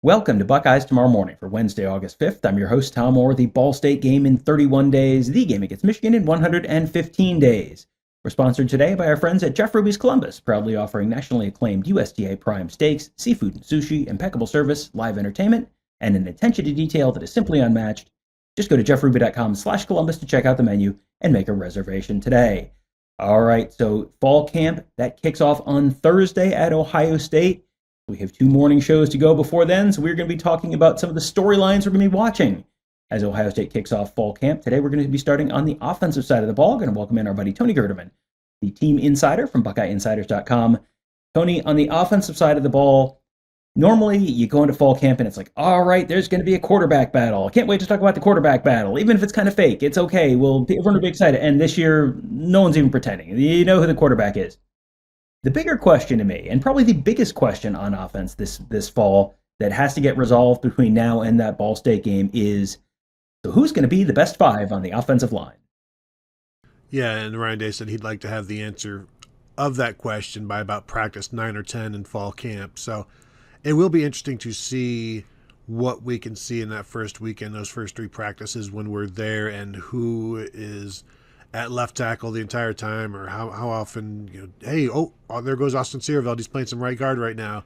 Welcome to Buckeyes Tomorrow Morning for Wednesday, August 5th. I'm your host, Tom Orr. The Ball State game in 31 days, the game against Michigan in 115 days. We're sponsored today by our friends at Jeff Ruby's Columbus, proudly offering nationally acclaimed U.S.D.A. prime steaks, seafood and sushi, impeccable service, live entertainment, and an attention to detail that is simply unmatched. Just go to jeffruby.com/Columbus to check out the menu and make a reservation today. All right, so fall camp, that kicks off on Thursday at Ohio State. We have two morning shows to go before then, so we're going to be talking about some of the storylines we're going to be watching as Ohio State kicks off fall camp. Today we're going to be starting on the offensive side of the ball. Going to welcome in our buddy Tony Gerdeman, the team insider from BuckeyeInsiders.com. Tony, on the offensive side of the ball, normally you go into fall camp and it's like, all right, there's going to be a quarterback battle. I can't wait to talk about the quarterback battle, even if it's kind of fake. It's okay. Everyone will be excited. And this year, no one's even pretending. You know who the quarterback is. The bigger question to me, and probably the biggest question on offense this fall that has to get resolved between now and that Ball State game is, so who's going to be the best five on the offensive line? Yeah, and Ryan Day said he'd like to have the answer of that question by about practice 9 or 10 in fall camp. So it will be interesting to see what we can see in that first weekend, those first three practices when we're there, and who is at left tackle the entire time, or how often, there goes Austin Searveld. He's playing some right guard right now.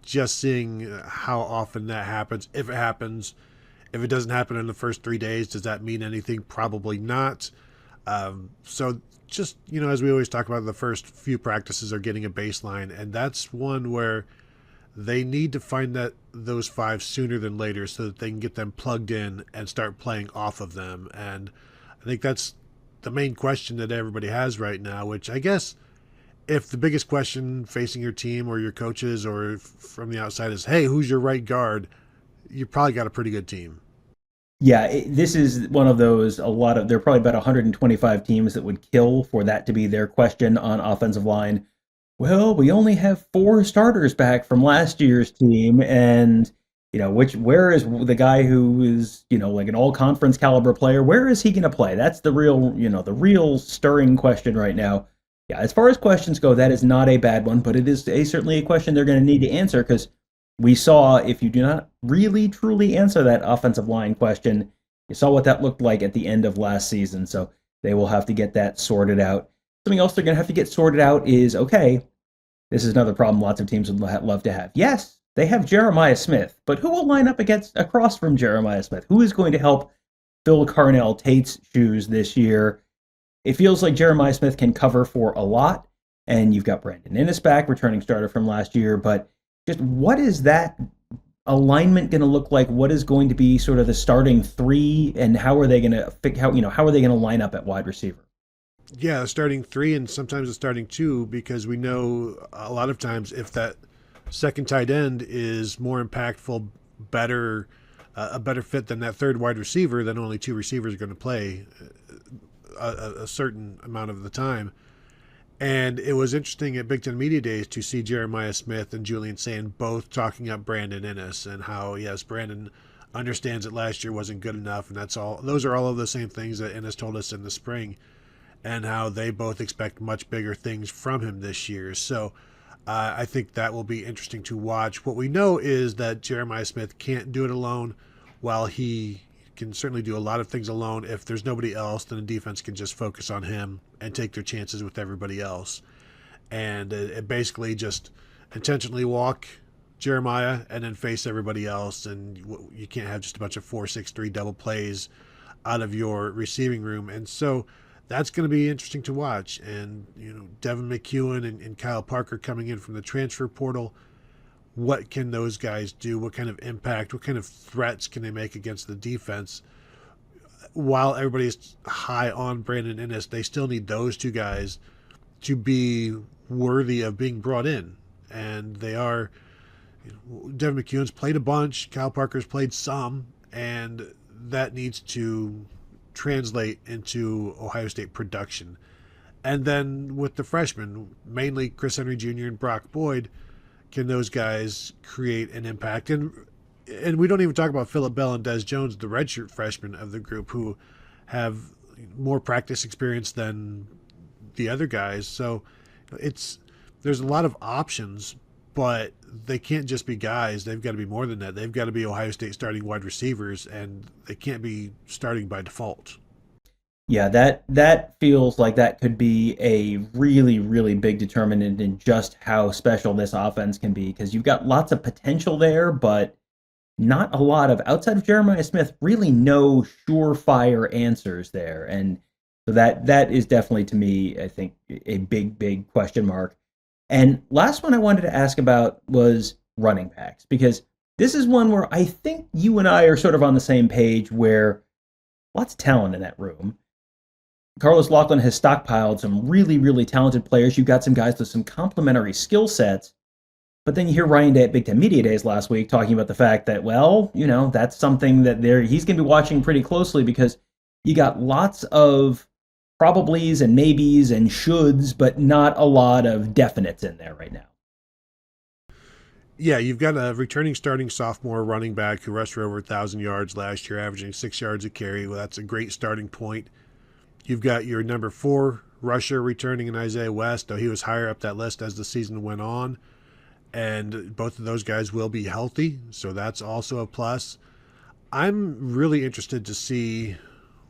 Just seeing how often that happens, if it happens. If it doesn't happen in the first 3 days, does that mean anything? Probably not. So just, as we always talk about, the first few practices are getting a baseline, and that's one where they need to find those five sooner than later so that they can get them plugged in and start playing off of them. And I think that's the main question that everybody has right now, which I guess if the biggest question facing your team or your coaches or from the outside is, hey, who's your right guard? You probably got a pretty good team. Yeah, this is one of those, there are probably about 125 teams that would kill for that to be their question on offensive line. Well, we only have four starters back from last year's team, and where is the guy who is, like an all-conference caliber player? Where is he going to play? That's the real stirring question right now. Yeah, as far as questions go, that is not a bad one, but it is certainly a question they're going to need to answer, because we saw, if you do not really truly answer that offensive line question, you saw what that looked like at the end of last season. So they will have to get that sorted out. Something else they're going to have to get sorted out is, okay, this is another problem lots of teams would love to have. Yes, they have Jeremiah Smith, but who will line up across from Jeremiah Smith? Who is going to help fill Carnell Tate's shoes this year? It feels like Jeremiah Smith can cover for a lot, and you've got Brandon Inniss back, returning starter from last year, but just what is that alignment going to look like? What is going to be sort of the starting three, and how are they going to how are they going to line up at wide receiver? Yeah, starting three and sometimes a starting two, because we know a lot of times if that second tight end is more impactful, a better fit than that third wide receiver, then only two receivers are going to play a certain amount of the time. And it was interesting at Big Ten Media Days to see Jeremiah Smith and Julian Sand both talking up Brandon Inniss and how, yes, Brandon understands that last year wasn't good enough, and those are all of the same things that Inniss told us in the spring, and how they both expect much bigger things from him this year. So I think that will be interesting to watch. What we know is that Jeremiah Smith can't do it alone. While he can certainly do a lot of things alone, if there's nobody else, then the defense can just focus on him and take their chances with everybody else. And it basically just intentionally walk Jeremiah and then face everybody else. And you can't have just a bunch of 4-6-3 double plays out of your receiving room. And so that's going to be interesting to watch. And, Devin McEwen and Kyle Parker coming in from the transfer portal, what can those guys do? What kind of impact, what kind of threats can they make against the defense? While everybody's high on Brandon Inniss, they still need those two guys to be worthy of being brought in. And they are, Devin McEwen's played a bunch, Kyle Parker's played some, and that needs to translate into Ohio State production. And then with the freshmen, mainly Chris Henry Jr. and Brock Boyd, can those guys create an impact? And we don't even talk about Phillip Bell and Des Jones, the redshirt freshmen of the group, who have more practice experience than the other guys. So there's a lot of options, but they can't just be guys. They've got to be more than that. They've got to be Ohio State starting wide receivers, and they can't be starting by default. Yeah, that feels like that could be a really, really big determinant in just how special this offense can be, because you've got lots of potential there, but not a lot of, outside of Jeremiah Smith, really no surefire answers there. And so that is definitely, to me, I think, a big, big question mark. And last one I wanted to ask about was running backs, because this is one where I think you and I are sort of on the same page, where lots of talent in that room. Carlos Locklyn has stockpiled some really, really talented players. You've got some guys with some complementary skill sets. But then you hear Ryan Day at Big Ten Media Days last week talking about the fact that, well, that's something that he's going to be watching pretty closely, because you got lots of probablys and maybes and shoulds, but not a lot of definites in there right now. Yeah, you've got a returning starting sophomore running back who rushed for over 1,000 yards last year, averaging 6 yards a carry. Well, that's a great starting point. You've got your number 4 rusher returning in Isaiah West, though he was higher up that list as the season went on. And both of those guys will be healthy, so that's also a plus. I'm really interested to see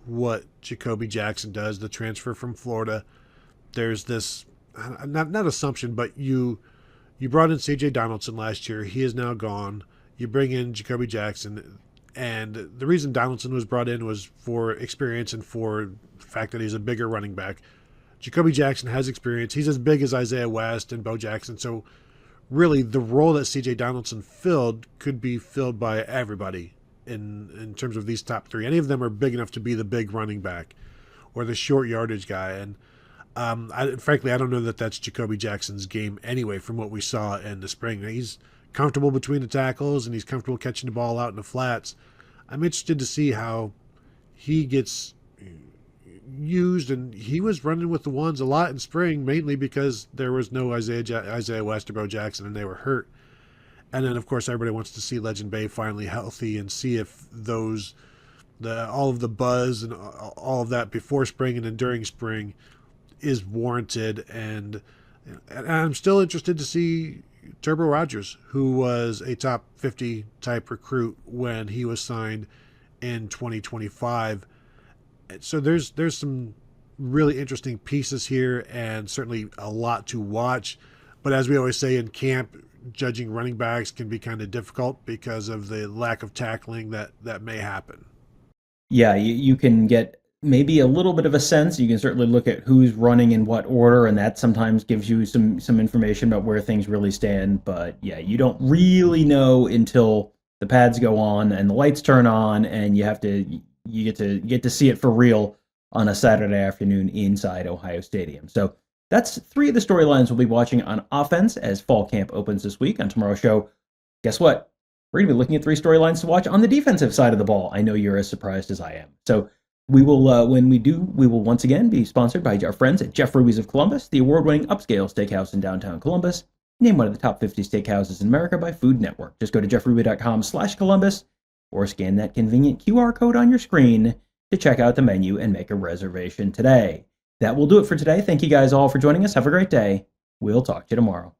what Jacoby Jackson does, the transfer from Florida. There's this, not assumption, but you brought in C.J. Donaldson last year. He is now gone. You bring in Jacoby Jackson, and the reason Donaldson was brought in was for experience and for the fact that he's a bigger running back. Jacoby Jackson has experience. He's as big as Isaiah West and Bo Jackson, so really the role that C.J. Donaldson filled could be filled by everybody in terms of these top 3. Any of them are big enough to be the big running back or the short yardage guy. And frankly, I don't know that that's Jacoby Jackson's game anyway from what we saw in the spring. He's comfortable between the tackles and he's comfortable catching the ball out in the flats. I'm interested to see how he gets used, and he was running with the ones a lot in spring, mainly because there was no Isaiah West or Bo Jackson, and they were hurt. And then, of course, everybody wants to see Legend Bay finally healthy and see if all of the buzz and all of that before spring and then during spring is warranted. And I'm still interested to see Turbo Rogers, who was a top 50 type recruit when he was signed in 2025. So there's some really interesting pieces here, and certainly a lot to watch. But as we always say in camp, judging running backs can be kind of difficult because of the lack of tackling that may happen. Yeah, you can get maybe a little bit of a sense. You can certainly look at who's running in what order, and that sometimes gives you some information about where things really stand. But yeah, you don't really know until the pads go on and the lights turn on, and you get to see it for real on a Saturday afternoon inside Ohio Stadium. So that's 3 of the storylines we'll be watching on offense as fall camp opens this week. On tomorrow's show, guess what? We're going to be looking at 3 storylines to watch on the defensive side of the ball. I know you're as surprised as I am. So we will, when we do, we will once again be sponsored by our friends at Jeff Ruby's of Columbus, the award-winning upscale steakhouse in downtown Columbus, named one of the top 50 steakhouses in America by Food Network. Just go to jeffruby.com/Columbus or scan that convenient QR code on your screen to check out the menu and make a reservation today. That will do it for today. Thank you guys all for joining us. Have a great day. We'll talk to you tomorrow.